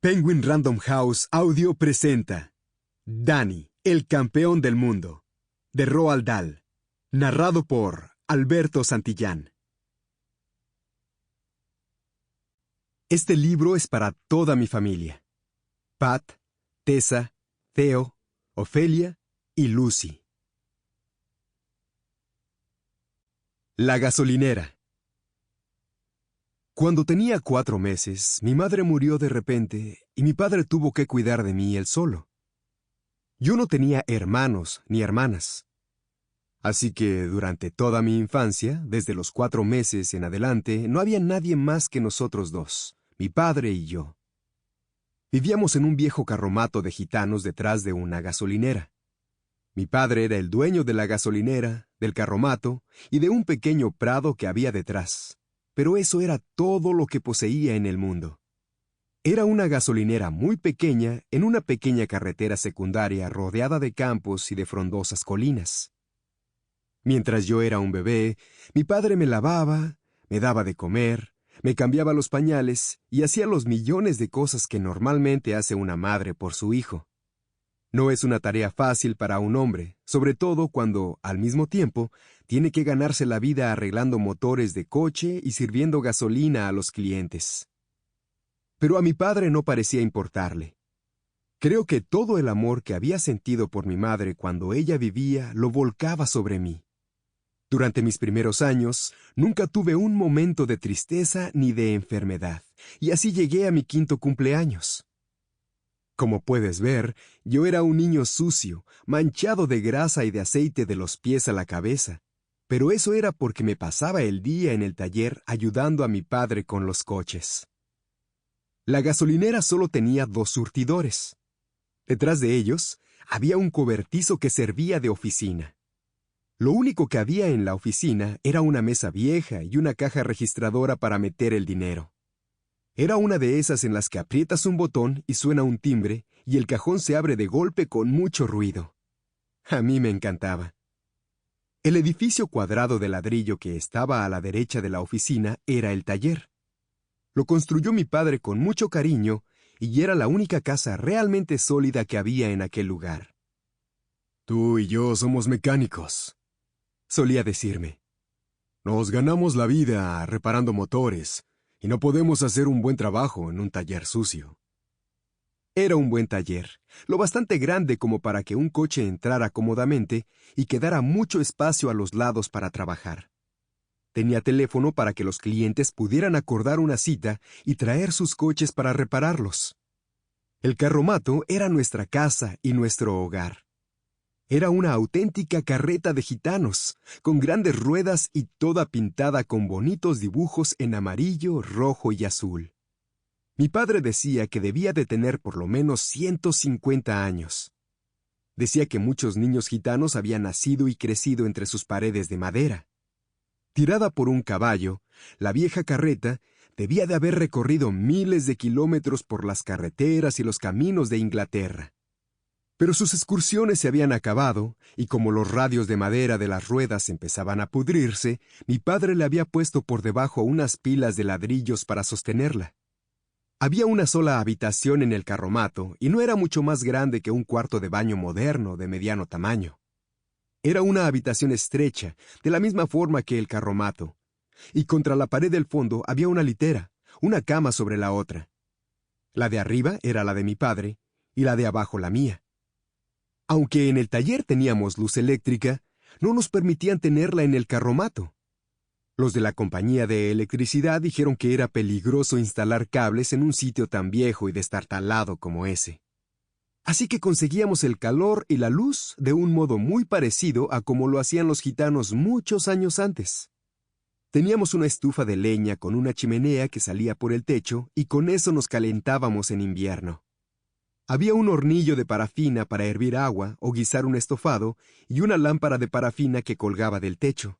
Penguin Random House Audio presenta Danny, el campeón del mundo, de Roald Dahl, narrado por Alberto Santillán. Este libro es para toda mi familia. Pat, Tessa, Theo, Ofelia y Lucy. La gasolinera. Cuando tenía 4 meses, mi madre murió de repente y mi padre tuvo que cuidar de mí él solo. Yo no tenía hermanos ni hermanas. Así que durante toda mi infancia, desde los 4 meses en adelante, no había nadie más que nosotros dos, mi padre y yo. Vivíamos en un viejo carromato de gitanos detrás de una gasolinera. Mi padre era el dueño de la gasolinera, del carromato y de un pequeño prado que había detrás. Pero eso era todo lo que poseía en el mundo. Era una gasolinera muy pequeña en una pequeña carretera secundaria rodeada de campos y de frondosas colinas. Mientras yo era un bebé, mi padre me lavaba, me daba de comer, me cambiaba los pañales y hacía los millones de cosas que normalmente hace una madre por su hijo. No es una tarea fácil para un hombre, sobre todo cuando, al mismo tiempo, tiene que ganarse la vida arreglando motores de coche y sirviendo gasolina a los clientes. Pero a mi padre no parecía importarle. Creo que todo el amor que había sentido por mi madre cuando ella vivía lo volcaba sobre mí. Durante mis primeros años, nunca tuve un momento de tristeza ni de enfermedad, y así llegué a mi 5º cumpleaños. Como puedes ver, yo era un niño sucio, manchado de grasa y de aceite de los pies a la cabeza, pero eso era porque me pasaba el día en el taller ayudando a mi padre con los coches. La gasolinera solo tenía 2 surtidores. Detrás de ellos había un cobertizo que servía de oficina. Lo único que había en la oficina era una mesa vieja y una caja registradora para meter el dinero. Era una de esas en las que aprietas un botón y suena un timbre y el cajón se abre de golpe con mucho ruido. A mí me encantaba. El edificio cuadrado de ladrillo que estaba a la derecha de la oficina era el taller. Lo construyó mi padre con mucho cariño y era la única casa realmente sólida que había en aquel lugar. «Tú y yo somos mecánicos», solía decirme. «Nos ganamos la vida reparando motores y no podemos hacer un buen trabajo en un taller sucio». Era un buen taller, lo bastante grande como para que un coche entrara cómodamente y quedara mucho espacio a los lados para trabajar. Tenía teléfono para que los clientes pudieran acordar una cita y traer sus coches para repararlos. El carromato era nuestra casa y nuestro hogar. Era una auténtica carreta de gitanos, con grandes ruedas y toda pintada con bonitos dibujos en amarillo, rojo y azul. Mi padre decía que debía de tener por lo menos 150 años. Decía que muchos niños gitanos habían nacido y crecido entre sus paredes de madera. Tirada por un caballo, la vieja carreta debía de haber recorrido miles de kilómetros por las carreteras y los caminos de Inglaterra. Pero sus excursiones se habían acabado, y como los radios de madera de las ruedas empezaban a pudrirse, mi padre le había puesto por debajo unas pilas de ladrillos para sostenerla. Había una sola habitación en el carromato, y no era mucho más grande que un cuarto de baño moderno de mediano tamaño. Era una habitación estrecha, de la misma forma que el carromato, y contra la pared del fondo había una litera, una cama sobre la otra. La de arriba era la de mi padre, y la de abajo la mía. Aunque en el taller teníamos luz eléctrica, no nos permitían tenerla en el carromato. Los de la compañía de electricidad dijeron que era peligroso instalar cables en un sitio tan viejo y destartalado como ese. Así que conseguíamos el calor y la luz de un modo muy parecido a como lo hacían los gitanos muchos años antes. Teníamos una estufa de leña con una chimenea que salía por el techo y con eso nos calentábamos en invierno. Había un hornillo de parafina para hervir agua o guisar un estofado y una lámpara de parafina que colgaba del techo.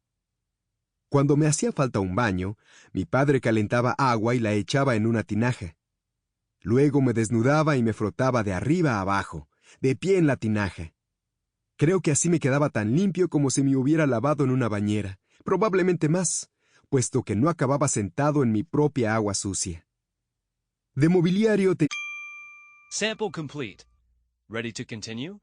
Cuando me hacía falta un baño, mi padre calentaba agua y la echaba en una tinaja. Luego me desnudaba y me frotaba de arriba a abajo, de pie en la tinaja. Creo que así me quedaba tan limpio como si me hubiera lavado en una bañera, probablemente más, puesto que no acababa sentado en mi propia agua sucia. De mobiliario Sample complete. Ready to continue?